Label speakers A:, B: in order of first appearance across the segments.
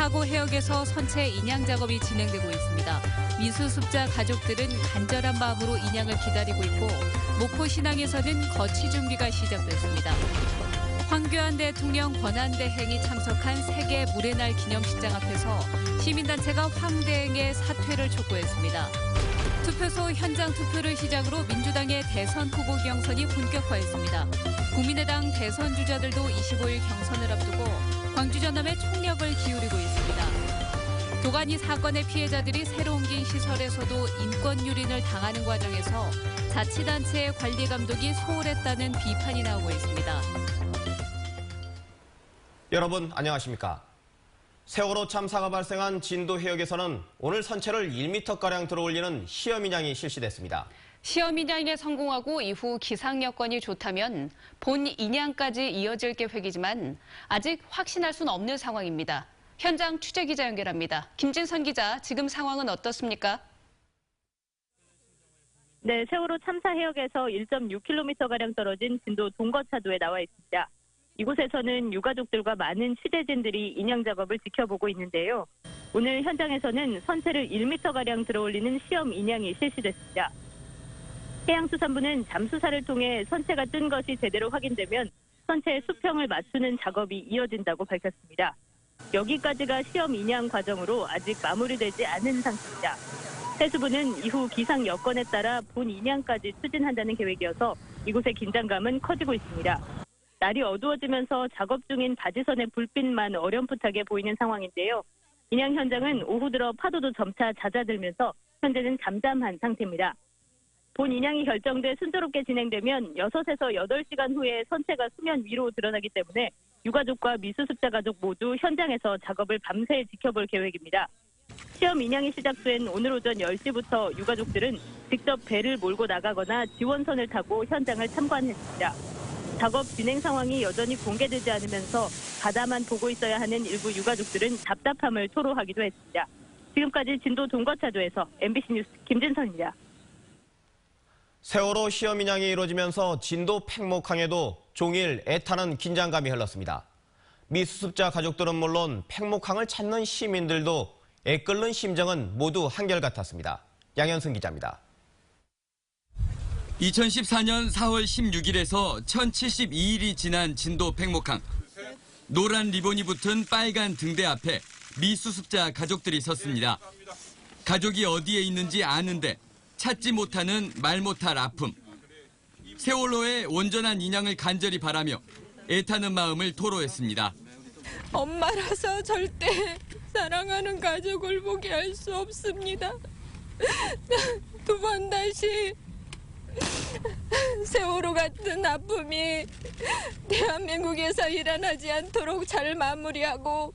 A: 사고 해역에서 선체 인양 작업이 진행되고 있습니다. 미수습자 가족들은 간절한 마음으로 인양을 기다리고 있고 목포 신항에서는 거치 준비가 시작됐습니다. 황교안 대통령 권한대행이 참석한 세계 물의 날 기념식장 앞에서 시민단체가 황대행의 사퇴를 촉구했습니다. 투표소 현장 투표를 시작으로 민주당의 대선 후보 경선이 본격화했습니다. 국민의당 대선 주자들도 25일 경선을 앞두고 광주 전남에 총력을 기울이고 있습니다. 도가니 사건의 피해자들이 새로 옮긴 시설에서도 인권 유린을 당하는 과정에서 자치단체의 관리 감독이 소홀했다는 비판이 나오고 있습니다.
B: 여러분 안녕하십니까? 세월호 참사가 발생한 진도 해역에서는 오늘 선체를 1m가량 들어올리는 시험 인양이 실시됐습니다.
A: 시험 인양에 성공하고 이후 기상 여건이 좋다면 본 인양까지 이어질 계획이지만 아직 확신할 수는 없는 상황입니다. 현장 취재 기자 연결합니다. 김진선 기자, 지금 상황은 어떻습니까?
C: 네, 세월호 참사 해역에서 1.6km가량 떨어진 진도 동거차도에 나와 있습니다. 이곳에서는 유가족들과 많은 취재진들이 인양 작업을 지켜보고 있는데요. 오늘 현장에서는 선체를 1m가량 들어올리는 시험 인양이 실시됐습니다. 해양수산부는 잠수사를 통해 선체가 뜬 것이 제대로 확인되면 선체의 수평을 맞추는 작업이 이어진다고 밝혔습니다. 여기까지가 시험 인양 과정으로 아직 마무리되지 않은 상태입니다. 해수부는 이후 기상 여건에 따라 본 인양까지 추진한다는 계획이어서 이곳의 긴장감은 커지고 있습니다. 날이 어두워지면서 작업 중인 바지선의 불빛만 어렴풋하게 보이는 상황인데요. 인양 현장은 오후 들어 파도도 점차 잦아들면서 현재는 잠잠한 상태입니다. 본 인양이 결정돼 순조롭게 진행되면 6에서 8시간 후에 선체가 수면 위로 드러나기 때문에 유가족과 미수습자 가족 모두 현장에서 작업을 밤새 지켜볼 계획입니다. 시험 인양이 시작된 오늘 오전 10시부터 유가족들은 직접 배를 몰고 나가거나 지원선을 타고 현장을 참관했습니다. 작업 진행 상황이 여전히 공개되지 않으면서 바다만 보고 있어야 하는 일부 유가족들은 답답함을 토로하기도 했습니다. 지금까지 진도 동거차도에서 MBC 뉴스 김진선입니다.
B: 세월호 시험 인양이 이루어지면서 진도 팽목항에도 종일 애타는 긴장감이 흘렀습니다. 미수습자 가족들은 물론 팽목항을 찾는 시민들도 애끓는 심정은 모두 한결같았습니다. 양현승 기자입니다.
D: 2014년 4월 16일에서 1072일이 지난 진도 팽목항. 노란 리본이 붙은 빨간 등대 앞에 미수습자 가족들이 섰습니다. 가족이 어디에 있는지 아는데 찾지 못하는 말 못할 아픔. 세월호의 온전한 인양을 간절히 바라며 애타는 마음을 토로했습니다.
E: 엄마라서 절대 사랑하는 가족을 보게 할 수 없습니다. 두 번 다시 세월호 같은 아픔이 대한민국에서 일어나지 않도록 잘 마무리하고.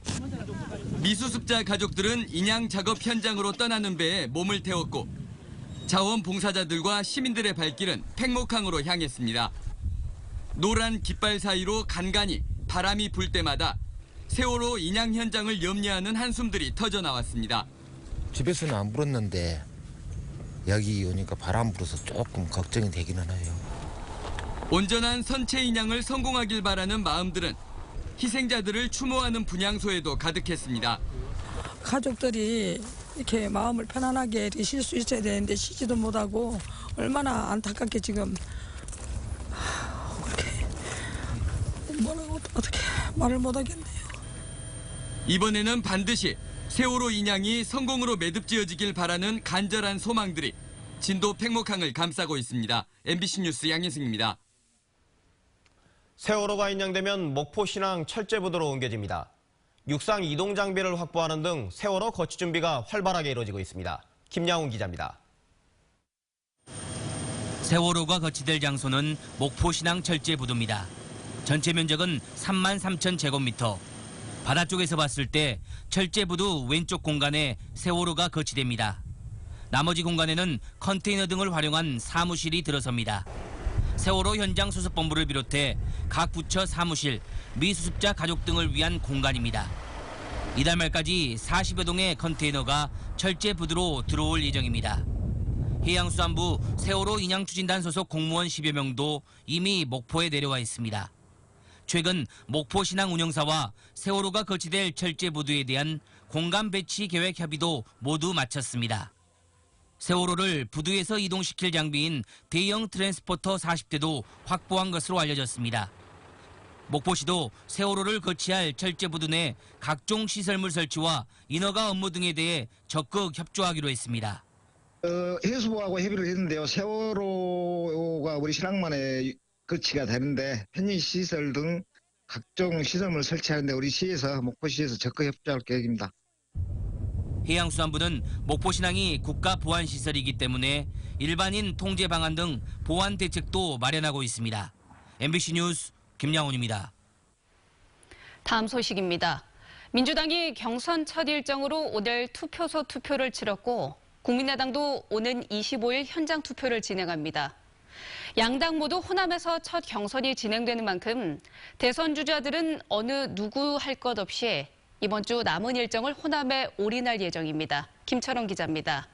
D: 미수습자 가족들은 인양 작업 현장으로 떠나는 배에 몸을 태웠고 자원봉사자들과 시민들의 발길은 팽목항으로 향했습니다. 노란 깃발 사이로 간간히 바람이 불 때마다 세월호 인양 현장을 염려하는 한숨들이 터져나왔습니다.
F: 집에서는 안 불었는데 여기 오니까 바람 불어서 조금 걱정이 되기는 해요.
D: 온전한 선체 인양을 성공하길 바라는 마음들은 희생자들을 추모하는 분향소에도 가득했습니다.
E: 가족들이 이렇게 마음을 편안하게 이렇게 쉴 수 있어야 되는데 쉬지도 못하고 얼마나 안타깝게 지금 그렇게 뭐라고 어떻게 말을 못하겠네요.
D: 이번에는 반드시 세월호 인양이 성공으로 매듭지어지길 바라는 간절한 소망들이 진도 팽목항을 감싸고 있습니다. MBC 뉴스 양현승입니다.
B: 세월호가 인양되면 목포 신항 철제부두로 옮겨집니다. 육상 이동 장비를 확보하는 등 세월호 거치 준비가 활발하게 이루어지고 있습니다. 김양훈 기자입니다.
G: 세월호가 거치될 장소는 목포 신항 철제부두입니다. 전체 면적은 33,000제곱미터. 바다 쪽에서 봤을 때 철제부두 왼쪽 공간에 세월호가 거치됩니다. 나머지 공간에는 컨테이너 등을 활용한 사무실이 들어섭니다. 세월호 현장 수습본부를 비롯해 각 부처 사무실, 미수습자 가족 등을 위한 공간입니다. 이달 말까지 40여 동의 컨테이너가 철제부두로 들어올 예정입니다. 해양수산부 세월호 인양추진단 소속 공무원 10여 명도 이미 목포에 내려와 있습니다. 최근 목포신항 운영사와 세월호가 거치될 철제부두에 대한 공간 배치 계획 협의도 모두 마쳤습니다. 세월호를 부두에서 이동시킬 장비인 대형 트랜스포터 40대도 확보한 것으로 알려졌습니다. 목포시도 세월호를 거치할 철제부두 내 각종 시설물 설치와 인허가 업무 등에 대해 적극 협조하기로 했습니다.
H: 해수부하고 협의를 했는데요. 세월호가 우리 신항만의 거치가 되는데 편의시설 등 각종 시설물을 설치하는데 우리 시에서 목포시에서 적극 협조할 계획입니다.
G: 해양수산부는 목포신항이 국가보안시설이기 때문에 일반인 통제 방안 등 보안 대책도 마련하고 있습니다. MBC 뉴스 김양훈입니다.
A: 다음 소식입니다. 민주당이 경선 첫 일정으로 오늘 투표소 투표를 치렀고 국민의당도 오는 25일 현장 투표를 진행합니다. 양당 모두 호남에서 첫 경선이 진행되는 만큼 대선 주자들은 어느 누구 할 것 없이 이번 주 남은 일정을 호남에 올인할 예정입니다. 김철원 기자입니다.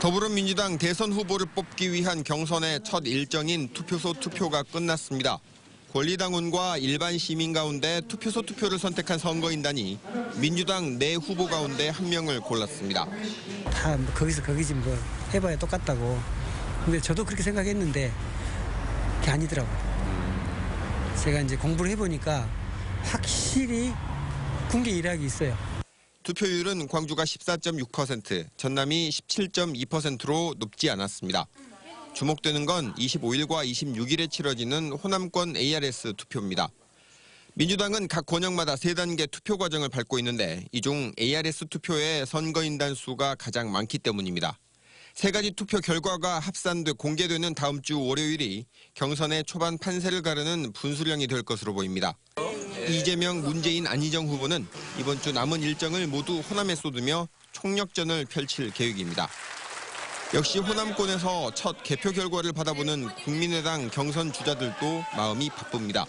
I: 더불어민주당 대선 후보를 뽑기 위한 경선의 첫 일정인 투표소 투표가 끝났습니다. 권리당원과 일반 시민 가운데 투표소 투표를 선택한 선거인단이 민주당 내 후보 가운데 한 명을 골랐습니다.
J: 다 거기서 거기지 뭐 해봐야 똑같다고. 근데 저도 그렇게 생각했는데 그게 아니더라고요. 제가 이제 공부를 해보니까 확실히 군계 일학이 있어요.
I: 투표율은 광주가 14.6%, 전남이 17.2%로 높지 않았습니다. 주목되는 건 25일과 26일에 치러지는 호남권 ARS 투표입니다. 민주당은 각 권역마다 3단계 투표 과정을 밟고 있는데 이 중 ARS 투표의 선거인단 수가 가장 많기 때문입니다. 3가지 투표 결과가 합산돼 공개되는 다음 주 월요일이 경선의 초반 판세를 가르는 분수령이 될 것으로 보입니다. 이재명, 문재인, 안희정 후보는 이번 주 남은 일정을 모두 호남에 쏟으며 총력전을 펼칠 계획입니다. 역시 호남권에서 첫 개표 결과를 받아보는 국민의당 경선 주자들도 마음이 바쁩니다.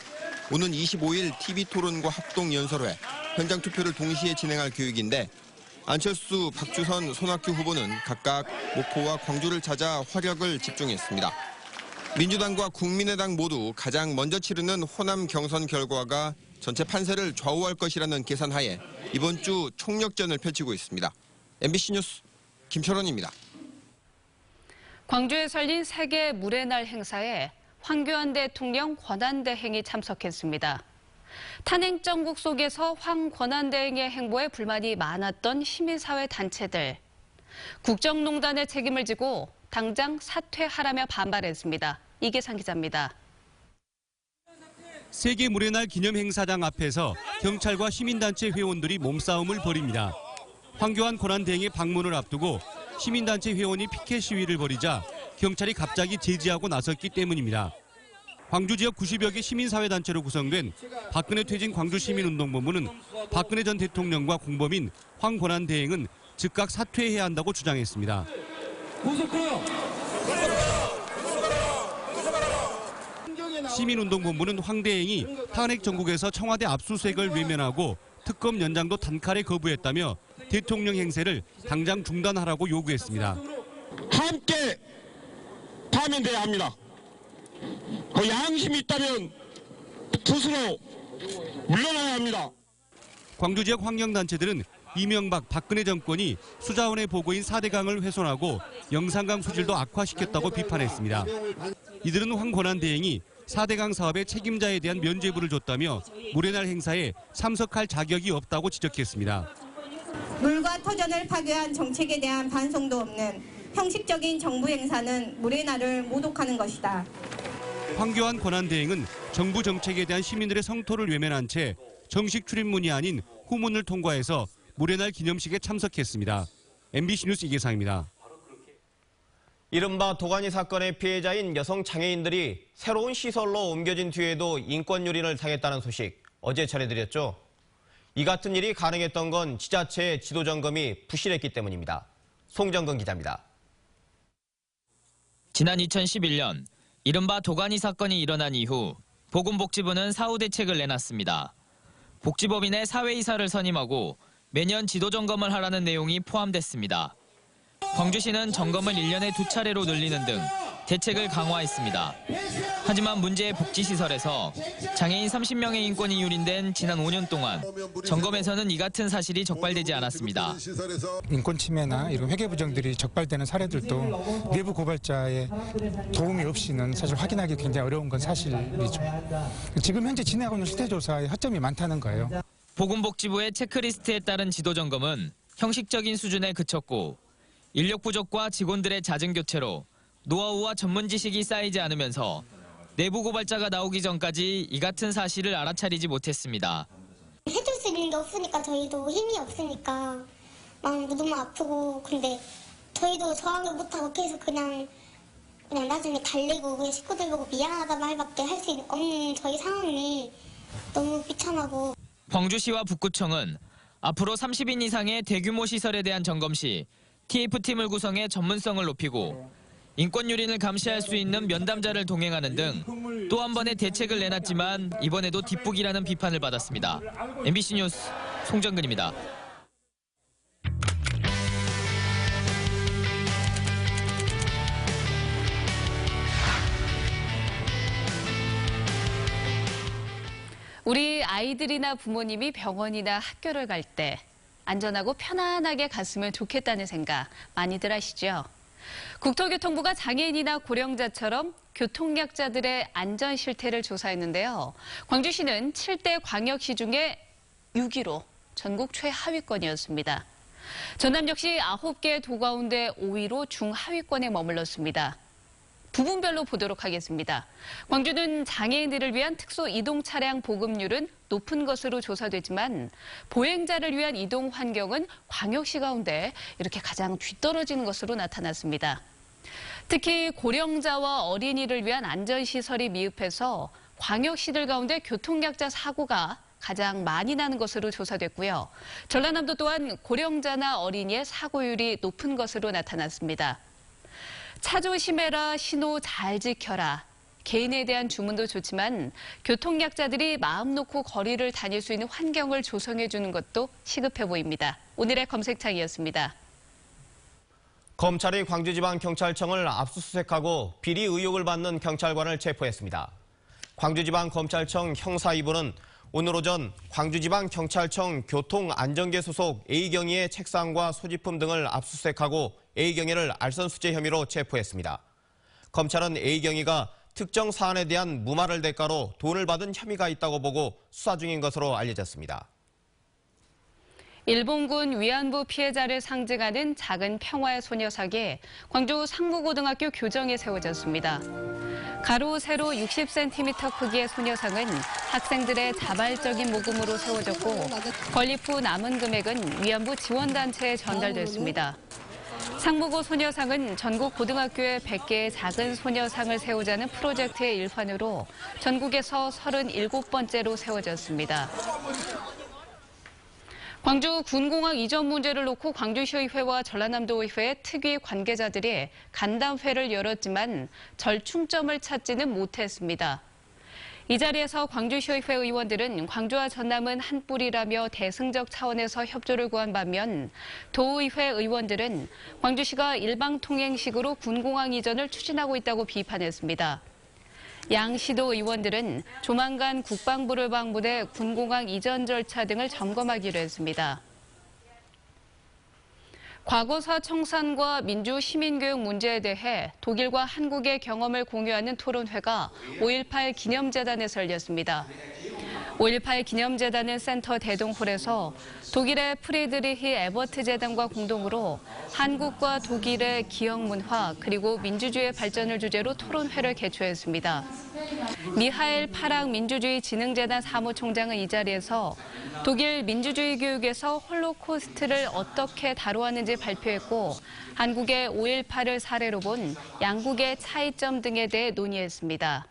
I: 오는 25일 TV토론과 합동연설회, 현장 투표를 동시에 진행할 계획인데 안철수, 박주선, 손학규 후보는 각각 목포와 광주를 찾아 화력을 집중했습니다. 민주당과 국민의당 모두 가장 먼저 치르는 호남 경선 결과가 전체 판세를 좌우할 것이라는 계산하에 이번 주 총력전을 펼치고 있습니다. MBC 뉴스 김철원입니다.
A: 광주에 설린 세계 물의 날 행사에 황교안 대통령 권한대행이 참석했습니다. 탄핵 정국 속에서 황 권한대행의 행보에 불만이 많았던 시민사회 단체들. 국정농단의 책임을 지고 당장 사퇴하라며 반발했습니다. 이계상 기자입니다.
K: 세계 물의 날 기념 행사장 앞에서 경찰과 시민단체 회원들이 몸싸움을 벌입니다. 황교안 권한대행의 방문을 앞두고 시민단체 회원이 피켓 시위를 벌이자 경찰이 갑자기 제지하고 나섰기 때문입니다. 광주 지역 90여 개 시민사회단체로 구성된 박근혜 퇴진 광주시민운동본부는 박근혜 전 대통령과 공범인 황 권한대행은 즉각 사퇴해야 한다고 주장했습니다. 시민운동본부는 황 대행이 탄핵 정국에서 청와대 압수수색을 외면하고 특검 연장도 단칼에 거부했다며 대통령 행세를 당장 중단하라고 요구했습니다.
L: 함께 파면돼야 합니다. 양심이 있다면 스스로 물러나야 합니다.
K: 광주 지역 환경단체들은 이명박, 박근혜 정권이 수자원의 보고인 4대강을 훼손하고 영산강 수질도 악화시켰다고 비판했습니다. 이들은 황 권한대행이 4대강 사업의 책임자에 대한 면죄부를 줬다며 물의 날 행사에 참석할 자격이 없다고 지적했습니다.
M: 물과 토전을 파괴한 정책에 대한 반성도 없는 형식적인 정부 행사는 물의 날을 모독하는 것이다.
K: 황교안 권한대행은 정부 정책에 대한 시민들의 성토를 외면한 채 정식 출입문이 아닌 후문을 통과해서 물의 날 기념식에 참석했습니다. MBC 뉴스 이계상입니다.
B: 이른바 도가니 사건의 피해자인 여성 장애인들이 새로운 시설로 옮겨진 뒤에도 인권 유린을 당했다는 소식 어제 전해드렸죠. 이 같은 일이 가능했던 건 지자체의 지도 점검이 부실했기 때문입니다. 송정근 기자입니다.
N: 지난 2011년 이른바 도가니 사건이 일어난 이후 보건복지부는 사후 대책을 내놨습니다. 복지법인의 사회이사를 선임하고 매년 지도 점검을 하라는 내용이 포함됐습니다. 광주시는 점검을 1년에 2차례로 늘리는 등 대책을 강화했습니다. 하지만 문제의 복지시설에서 장애인 30명의 인권이 유린된 지난 5년 동안 점검에서는 이 같은 사실이 적발되지 않았습니다.
O: 인권 침해나 이런 회계 부정들이 적발되는 사례들도 내부 고발자의 도움이 없이는 사실 확인하기 굉장히 어려운 건 사실이죠. 지금 현재 진행하고 있는 실태조사에 허점이 많다는 거예요.
N: 보건복지부의 체크리스트에 따른 지도점검은 형식적인 수준에 그쳤고 인력 부족과 직원들의 잦은 교체로 노하우와 전문 지식이 쌓이지 않으면서 내부 고발자가 나오기 전까지 이 같은 사실을 알아차리지 못했습니다.
P: 해줄 수 있는 게 없으니까 저희도 힘이 없으니까 마음도 너무 아프고 근데 저희도 저항을 못하고 계속 그냥 나중에 달래고 그냥 식구들 보고 미안하다 말밖에 할 수 없는 저희 상황이 너무 비참하고.
N: 광주시와 북구청은 앞으로 30인 이상의 대규모 시설에 대한 점검 시 TF팀을 구성해 전문성을 높이고 인권 유린을 감시할 수 있는 면담자를 동행하는 등 또 한 번의 대책을 내놨지만 이번에도 뒷북이라는 비판을 받았습니다. MBC 뉴스 송정근입니다.
A: 우리 아이들이나 부모님이 병원이나 학교를 갈 때 안전하고 편안하게 갔으면 좋겠다는 생각 많이들 하시죠? 국토교통부가 장애인이나 고령자처럼 교통약자들의 안전 실태를 조사했는데요. 광주시는 7대 광역시 중에 6위로 전국 최하위권이었습니다. 전남 역시 9개 도 가운데 5위로 중하위권에 머물렀습니다. 부분별로 보도록 하겠습니다. 광주는 장애인들을 위한 특수 이동 차량 보급률은 높은 것으로 조사되지만 보행자를 위한 이동 환경은 광역시 가운데 이렇게 가장 뒤떨어지는 것으로 나타났습니다. 특히 고령자와 어린이를 위한 안전시설이 미흡해서 광역시들 가운데 교통약자 사고가 가장 많이 나는 것으로 조사됐고요. 전라남도 또한 고령자나 어린이의 사고율이 높은 것으로 나타났습니다. 차 조심해라, 신호 잘 지켜라. 개인에 대한 주문도 좋지만 교통약자들이 마음 놓고 거리를 다닐 수 있는 환경을 조성해 주는 것도 시급해 보입니다. 오늘의 검색창이었습니다.
B: 검찰이 광주지방경찰청을 압수수색하고 비리 의혹을 받는 경찰관을 체포했습니다. 광주지방검찰청 형사 2부는 오늘 오전 광주지방경찰청 교통안전계 소속 A경위의 책상과 소지품 등을 압수수색하고 A경위를 알선수재 혐의로 체포했습니다. 검찰은 A경위가 특정 사안에 대한 무마를 대가로 돈을 받은 혐의가 있다고 보고 수사 중인 것으로 알려졌습니다.
A: 일본군 위안부 피해자를 상징하는 작은 평화의 소녀상이 광주 상무고등학교 교정에 세워졌습니다. 가로, 세로 60cm 크기의 소녀상은 학생들의 자발적인 모금으로 세워졌고 건립 후 남은 금액은 위안부 지원단체에 전달됐습니다. 상무고 소녀상은 전국 고등학교에 100개의 작은 소녀상을 세우자는 프로젝트의 일환으로 전국에서 37번째로 세워졌습니다. 광주 군공항 이전 문제를 놓고 광주시의회와 전라남도의회 특위 관계자들이 간담회를 열었지만 절충점을 찾지는 못했습니다. 이 자리에서 광주시의회 의원들은 광주와 전남은 한 뿌리라며 대승적 차원에서 협조를 구한 반면 도의회 의원들은 광주시가 일방통행식으로 군공항 이전을 추진하고 있다고 비판했습니다. 양 시도 의원들은 조만간 국방부를 방문해 군공항 이전 절차 등을 점검하기로 했습니다. 과거사 청산과 민주 시민교육 문제에 대해 독일과 한국의 경험을 공유하는 토론회가 5.18 기념재단에서 열렸습니다. 5.18 기념재단은 센터 대동홀에서 독일의 프리드리히 에버트 재단과 공동으로 한국과 독일의 기억 문화 그리고 민주주의 발전을 주제로 토론회를 개최했습니다. 미하엘 파락 민주주의 진흥재단 사무총장은 이 자리에서 독일 민주주의 교육에서 홀로코스트를 어떻게 다루었는지 발표했고 한국의 5.18을 사례로 본 양국의 차이점 등에 대해 논의했습니다.